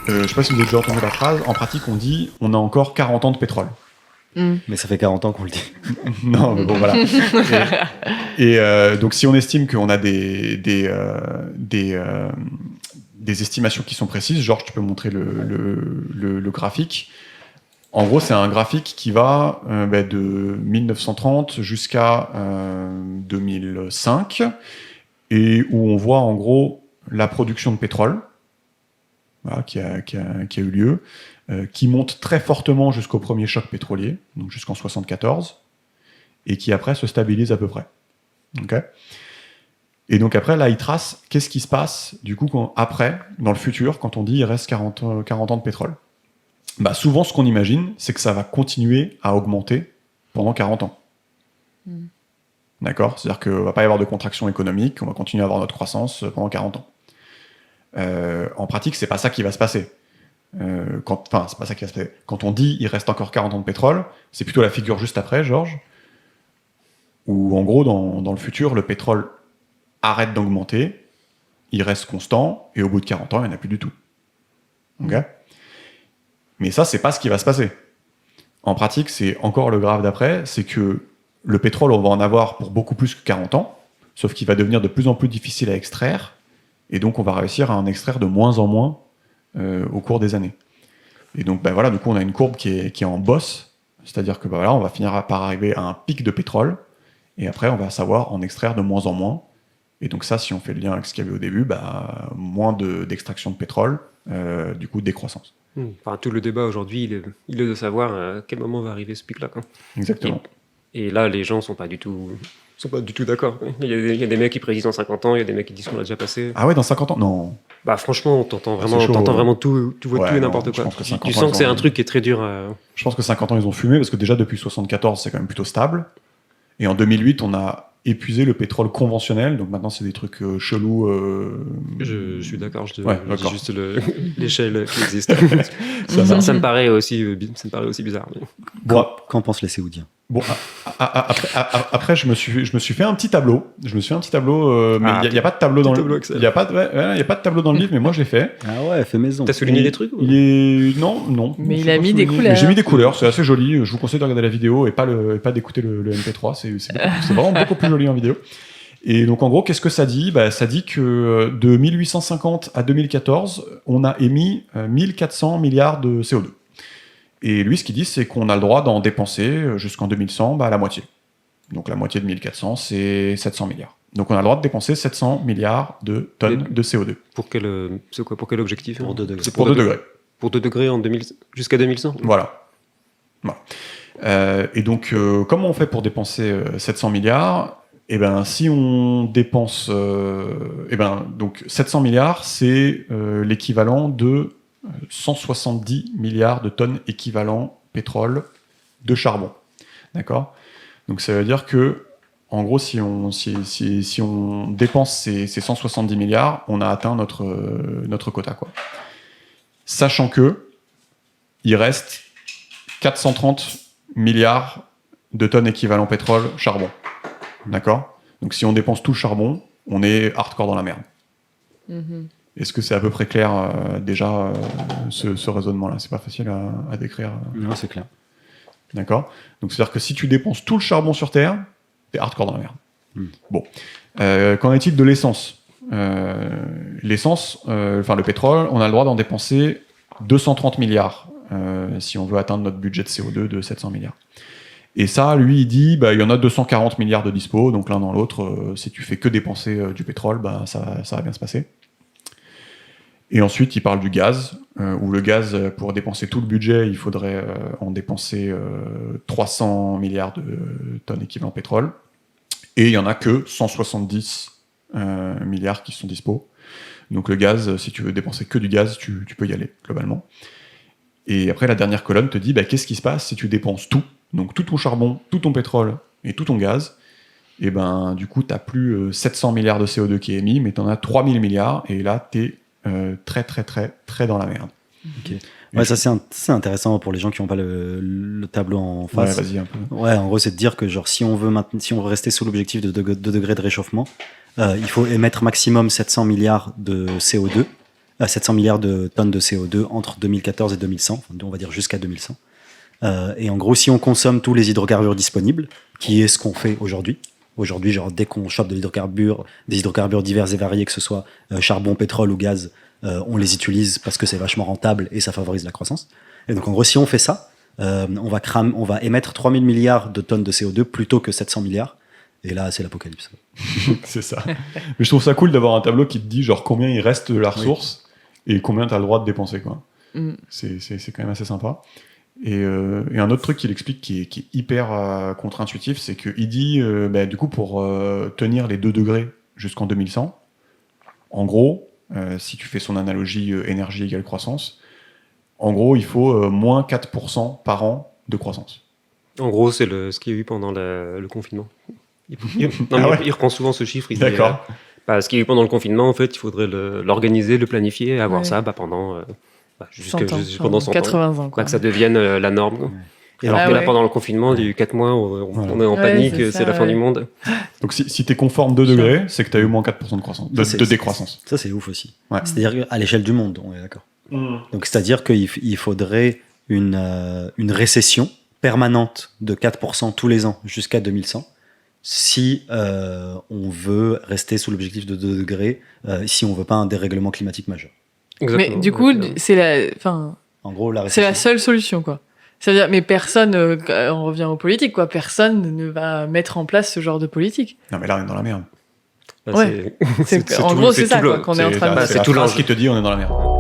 Je sais pas si vous avez déjà entendu la phrase. En pratique, on dit on a encore 40 ans de pétrole. Mais ça fait 40 ans qu'on le dit. Non, mais bon, voilà. Donc, si on estime qu'on a des estimations qui sont précises, Georges, tu peux montrer le graphique. En gros, c'est un graphique qui va de 1930 jusqu'à 2005, et où on voit en gros la production de pétrole qui a eu lieu, qui monte très fortement jusqu'au premier choc pétrolier, donc jusqu'en 74, et qui après se stabilise à peu près. Okay. Et donc après, là, il trace qu'est-ce qui se passe du coup après, dans le futur, quand on dit il reste 40 ans de pétrole. Souvent, ce qu'on imagine, c'est que ça va continuer à augmenter pendant 40 ans. D'accord ? C'est-à-dire qu'il ne va pas y avoir de contraction économique, on va continuer à avoir notre croissance pendant 40 ans. En pratique, c'est pas ça qui va se passer. C'est pas ça qui va se passer. Quand on dit il reste encore 40 ans de pétrole, c'est plutôt la figure juste après, Georges, où en gros, dans le futur, le pétrole arrête d'augmenter, il reste constant, et au bout de 40 ans, il n'y en a plus du tout. Okay ? Mais ça, c'est pas ce qui va se passer. En pratique, c'est encore le grave d'après, c'est que le pétrole, on va en avoir pour beaucoup plus que 40 ans, sauf qu'il va devenir de plus en plus difficile à extraire, et donc on va réussir à en extraire de moins en moins au cours des années. Et donc, du coup, on a une courbe qui est en bosse, c'est-à-dire que on va finir par arriver à un pic de pétrole, et après, on va savoir en extraire de moins en moins. Et donc ça, si on fait le lien avec ce qu'il y avait au début, moins d'extraction de pétrole, du coup, décroissance. Tout le débat aujourd'hui, il est de savoir à quel moment va arriver ce pic-là. Exactement. Et là, les gens sont pas du tout d'accord. Il y a des mecs qui prédisent dans 50 ans, il y a des mecs qui disent qu'on l'a déjà passé. Ah ouais, dans 50 ans ? Non. Franchement, t'entends vraiment tout et n'importe quoi. Tu sens que c'est un truc qui est très dur à... Je pense que 50 ans, ils ont fumé, parce que déjà, depuis 74, c'est quand même plutôt stable. Et en 2008, on a épuisé le pétrole conventionnel, donc maintenant, c'est des trucs chelous. Je suis d'accord, je dis juste l'échelle qui existe. ça me paraît aussi bizarre. Mais... Qu'en pensent les Séoudiens ? Bon, après, je me suis fait un petit tableau. Mais il n'y a pas de tableau dans le livre. Il n'y a pas de tableau dans le livre, mais moi, je l'ai fait. Ah ouais, fait maison. T'as souligné des trucs ? Non. Mais il a mis des couleurs. J'ai mis des couleurs, c'est assez joli. Je vous conseille de regarder la vidéo et pas d'écouter le MP3. C'est vraiment beaucoup plus joli en vidéo. Et donc, en gros, qu'est-ce que ça dit ? Ça dit que de 1850 à 2014, on a émis 1400 milliards de CO2. Et lui, ce qu'il dit, c'est qu'on a le droit d'en dépenser jusqu'en 2100 la moitié. Donc la moitié de 1400, c'est 700 milliards. Donc on a le droit de dépenser 700 milliards de tonnes de CO2. Pour quel objectif ? Pour 2 degrés. C'est pour 2 degrés. Pour 2 degrés jusqu'à 2100 ? Voilà. Et donc, comment on fait pour dépenser 700 milliards ? Si on dépense... donc 700 milliards, c'est l'équivalent de 170 milliards de tonnes équivalent pétrole de charbon. D'accord ? Donc ça veut dire que, en gros, si on dépense ces 170 milliards, on a atteint notre quota, quoi. Sachant que il reste 430 milliards de tonnes équivalent pétrole charbon. D'accord ? Donc si on dépense tout le charbon, on est hardcore dans la merde. Est-ce que c'est à peu près clair déjà ce raisonnement-là ? C'est pas facile à décrire. Non, c'est clair. D'accord ? Donc c'est-à-dire que si tu dépenses tout le charbon sur Terre, t'es hardcore dans la merde. Bon. Qu'en est-il de l'essence ? L'essence, le pétrole, on a le droit d'en dépenser 230 milliards si on veut atteindre notre budget de CO2 de 700 milliards. Et ça, lui, il dit, il y en a 240 milliards de dispo, donc l'un dans l'autre, si tu fais que dépenser du pétrole, ça va bien se passer. Et ensuite, il parle du gaz, où le gaz, pour dépenser tout le budget, il faudrait en dépenser 300 milliards de tonnes équivalent pétrole. Et il n'y en a que 170 milliards qui sont dispo. Donc le gaz, si tu veux dépenser que du gaz, tu peux y aller, globalement. Et après, la dernière colonne te dit, qu'est-ce qui se passe si tu dépenses tout ? Donc tout ton charbon, tout ton pétrole et tout ton gaz. Et du coup, tu n'as plus 700 milliards de CO2 qui est émis, mais tu en as 3000 milliards, et là, tu es très, très, très, très dans la merde. Okay. Ouais, ça c'est intéressant pour les gens qui n'ont pas le tableau en face. Ouais, vas-y un peu. Ouais, en gros, c'est de dire que si on veut rester sous l'objectif de 2 degrés de réchauffement, il faut émettre maximum 700 milliards de CO2 700 milliards de tonnes de CO2 entre 2014 et 2100, enfin, on va dire jusqu'à 2100. Et en gros, si on consomme tous les hydrocarbures disponibles, qui est ce qu'on fait aujourd'hui, genre dès qu'on chope des hydrocarbures divers et variés, que ce soit charbon, pétrole ou gaz, on les utilise parce que c'est vachement rentable et ça favorise la croissance. Et donc en gros, si on fait ça, on va émettre 3000 milliards de tonnes de CO2 plutôt que 700 milliards. Et là, c'est l'apocalypse. C'est ça. Mais je trouve ça cool d'avoir un tableau qui te dit genre combien il reste de la ressource et combien tu as le droit de dépenser, quoi. C'est quand même assez sympa. Et un autre truc qu'il explique qui est hyper contre-intuitif, c'est qu'il dit, du coup, pour tenir les 2 degrés jusqu'en 2100, en gros, si tu fais son analogie énergie égale croissance, en gros, il faut moins 4% par an de croissance. En gros, c'est ce qu'il y a eu pendant le confinement. Il reprend souvent ce chiffre. D'accord. Ce qu'il y a eu pendant le confinement, en fait, il faudrait l'organiser, le planifier et avoir ça pendant... pendant 100 80 ans. Que ça devienne la norme. Ouais. Alors que là, pendant le confinement, il y a eu 4 mois, on est en panique, c'est la fin du monde. Donc si tu es conforme 2 degrés, c'est que tu as eu moins 4% de croissance, de décroissance. Ça, c'est ouf aussi. Ouais. C'est-à-dire qu'à l'échelle du monde, on est d'accord. Donc c'est-à-dire qu'il faudrait une récession permanente de 4% tous les ans jusqu'à 2100 si on veut rester sous l'objectif de 2 degrés, si on veut pas un dérèglement climatique majeur. Exactement. Mais du coup, en gros, c'est la seule solution, quoi. C'est-à-dire, mais personne, on revient aux politiques, quoi. Personne ne va mettre en place ce genre de politique. Non, mais là, on est dans la merde. En gros, c'est ça, quoi, qu'on est en train de... C'est tout l'ange qui te dit, on est dans la merde.